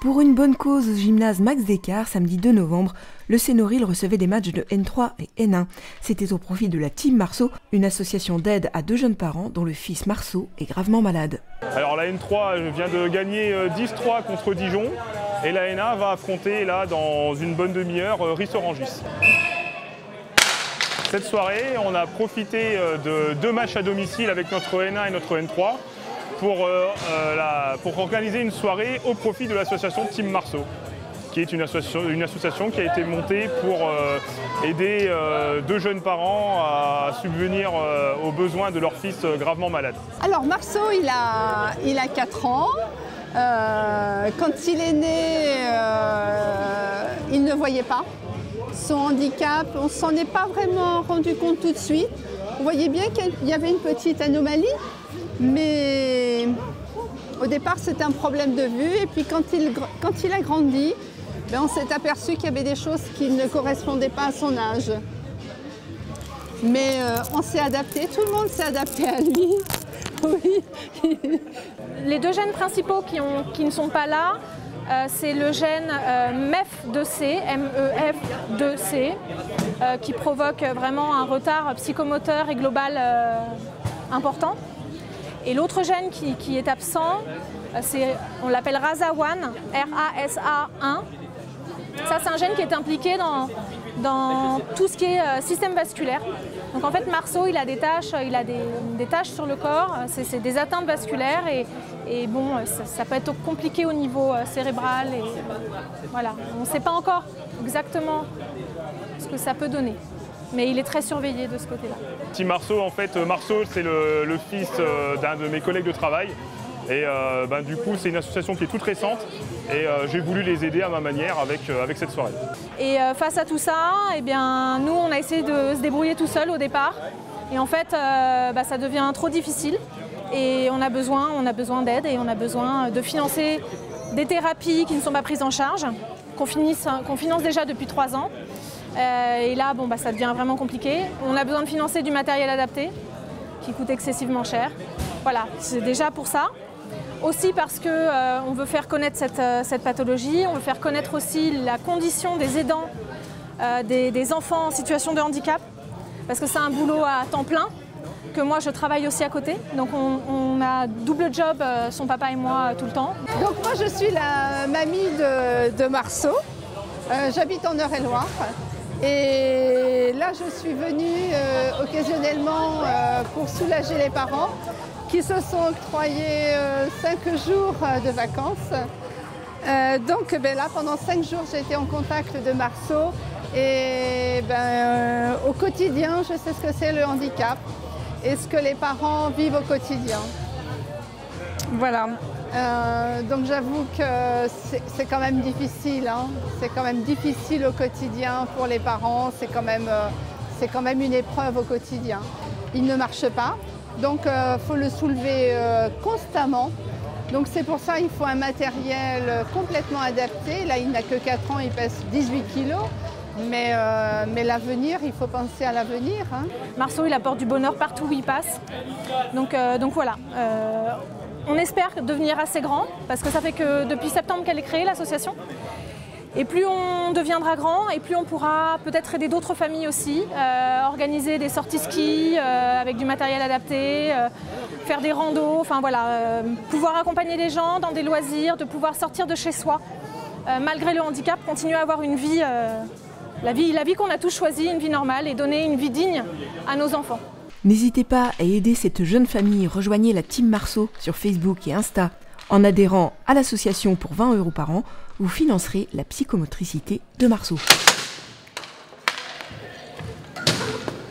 Pour une bonne cause au gymnase Max Descartes, samedi 2 novembre, le Sénoril recevait des matchs de N3 et N1. C'était au profit de la Team Marceau, une association d'aide à deux jeunes parents dont le fils Marceau est gravement malade. Alors la N3 vient de gagner 10-3 contre Dijon et la N1 va affronter là dans une bonne demi-heure Ris-Orangis. Cette soirée, on a profité de deux matchs à domicile avec notre N1 et notre N3 pour organiser une soirée au profit de l'association Team Marceau, qui est une association qui a été montée pour aider deux jeunes parents à subvenir aux besoins de leur fils gravement malade. Alors Marceau, il a 4 ans. Quand il est né, il ne voyait pas. Son handicap, on ne s'en est pas vraiment rendu compte tout de suite. On voyait bien qu'il y avait une petite anomalie, mais au départ c'était un problème de vue. Et puis quand il a grandi, on s'est aperçu qu'il y avait des choses qui ne correspondaient pas à son âge. Mais on s'est adapté, tout le monde s'est adapté à lui. Oui. Les deux gènes principaux qui ne sont pas là, c'est le gène MEF2C, MEF2C, qui provoque vraiment un retard psychomoteur et global important. Et l'autre gène qui est absent, on l'appelle RASA1, R-A-S-A-1. Ça, c'est un gène qui est impliqué dans tout ce qui est système vasculaire. Donc en fait, Marceau, il a des taches sur le corps, c'est des atteintes vasculaires et bon, ça peut être compliqué au niveau cérébral. Et voilà, on ne sait pas encore exactement ce que ça peut donner. Mais il est très surveillé de ce côté-là. Team Marceau, en fait, Marceau, c'est le fils d'un de mes collègues de travail. Et du coup, c'est une association qui est toute récente et j'ai voulu les aider à ma manière avec cette soirée. Et face à tout ça, eh bien, nous, on a essayé de se débrouiller tout seul au départ. Et en fait, ça devient trop difficile. Et on a besoin d'aide et on a besoin de financer des thérapies qui ne sont pas prises en charge, qu'on finance déjà depuis 3 ans. Et là, ça devient vraiment compliqué. On a besoin de financer du matériel adapté qui coûte excessivement cher. Voilà, c'est déjà pour ça. Aussi parce qu'on veut faire connaître cette pathologie, on veut faire connaître aussi la condition des aidants, des enfants en situation de handicap, parce que c'est un boulot à temps plein, que moi je travaille aussi à côté. Donc on a double job, son papa et moi, tout le temps. Donc moi je suis la mamie de Marceau, j'habite en Eure-et-Loir. Et là je suis venue occasionnellement pour soulager les parents, qui se sont octroyés 5 jours de vacances. Donc là, pendant 5 jours, j'ai été en contact de Marceau. Et au quotidien, je sais ce que c'est le handicap et ce que les parents vivent au quotidien. Voilà. Donc j'avoue que c'est quand même difficile. Hein. C'est quand même difficile au quotidien pour les parents. C'est quand même une épreuve au quotidien. Il ne marche pas. Donc il faut le soulever constamment. Donc c'est pour ça qu'il faut un matériel complètement adapté. Là il n'a que 4 ans, il pèse 18 kg. Mais l'avenir, il faut penser à l'avenir. Hein. Marceau, il apporte du bonheur partout où il passe. Donc voilà. On espère devenir assez grand, parce que ça fait que depuis septembre qu'elle est créée, l'association. Et plus on deviendra grand, et plus on pourra peut-être aider d'autres familles aussi, organiser des sorties ski avec du matériel adapté, faire des randos, enfin voilà, pouvoir accompagner les gens dans des loisirs, de pouvoir sortir de chez soi, malgré le handicap, continuer à avoir une vie, la vie qu'on a tous choisie, une vie normale, et donner une vie digne à nos enfants. N'hésitez pas à aider cette jeune famille, rejoignez la Team Marceau sur Facebook et Insta. En adhérant à l'association pour 20 € par an, vous financerez la psychomotricité de Marceau.